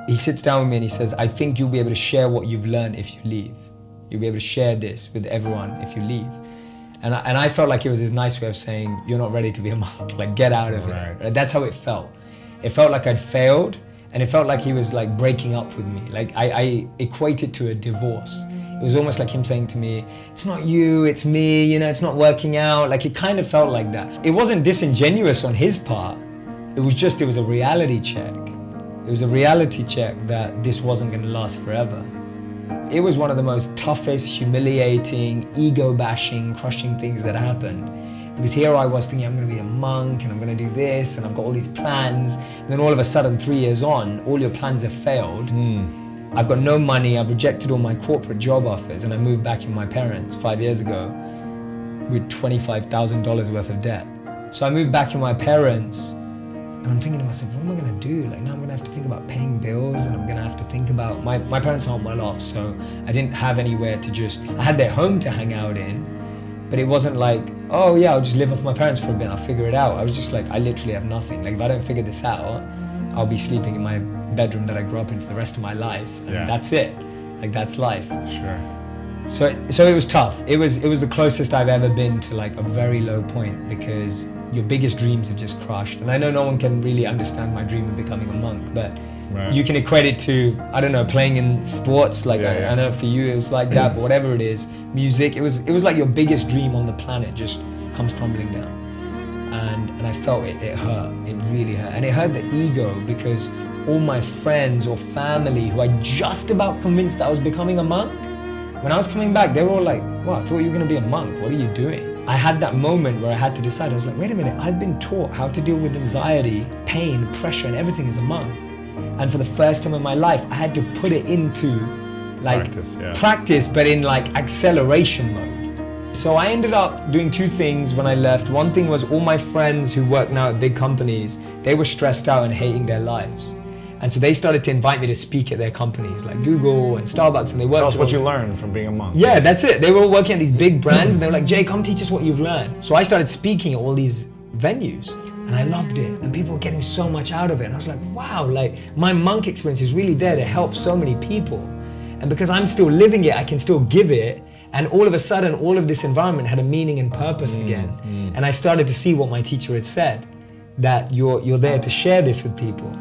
he sits down with me and he says, I think you'll be able to share what you've learned if you leave. You'll be able to share this with everyone if you leave. And I felt like it was his nice way of saying, you're not ready to be a monk, like get out of it. Right? That's how it felt. It felt like I'd failed, and it felt like he was like breaking up with me. Like I equate it to a divorce. It was almost like him saying to me, it's not you, it's me, you know, it's not working out. Like it kind of felt like that. It wasn't disingenuous on his part. It was a reality check. It was a reality check that this wasn't gonna last forever. It was one of the most toughest, humiliating, ego-bashing, crushing things that happened. Because here I was thinking I'm gonna be a monk and I'm gonna do this and I've got all these plans. And then all of a sudden, 3 years on, all your plans have failed. I've got no money, I've rejected all my corporate job offers, and I moved back in with my parents 5 years ago with $25,000 worth of debt. So I moved back in with my parents, and I'm thinking to myself, what am I gonna do? Like now I'm gonna have to think about paying bills, and I'm gonna have to think about, my parents aren't well off, so I didn't have anywhere to I had their home to hang out in, but it wasn't like, oh yeah, I'll just live with my parents for a bit, I'll figure it out. I was just like, I literally have nothing. Like if I don't figure this out, I'll be sleeping in my bedroom that I grew up in for the rest of my life, and that's it. Like that's life. Sure. So it was tough. It was the closest I've ever been to like a very low point, because your biggest dreams have just crushed. And I know no one can really understand my dream of becoming a monk, but you can equate it to, I don't know, playing in sports. Like I know for you it was like that, but whatever it is, music, it was like your biggest dream on the planet just comes crumbling down. And I felt it hurt, it really hurt. And it hurt the ego, because all my friends or family who I just about convinced that I was becoming a monk, when I was coming back, they were all like, wow, I thought you were gonna be a monk, what are you doing? I had that moment where I had to decide. I was like, wait a minute, I've been taught how to deal with anxiety, pain, pressure, and everything as a monk. And for the first time in my life, I had to put it into like practice, but in like acceleration mode. So I ended up doing two things when I left. One thing was all my friends who work now at big companies, they were stressed out and hating their lives. And so they started to invite me to speak at their companies like Google and Starbucks, and they worked. Tell us what you learned from being a monk. Yeah, that's it. They were all working at these big brands, and they were like, Jay, come teach us what you've learned. So I started speaking at all these venues, and I loved it. And people were getting so much out of it. And I was like, wow, like my monk experience is really there to help so many people. And because I'm still living it, I can still give it. And all of a sudden, all of this environment had a meaning and purpose again. And I started to see what my teacher had said, that you're there to share this with people.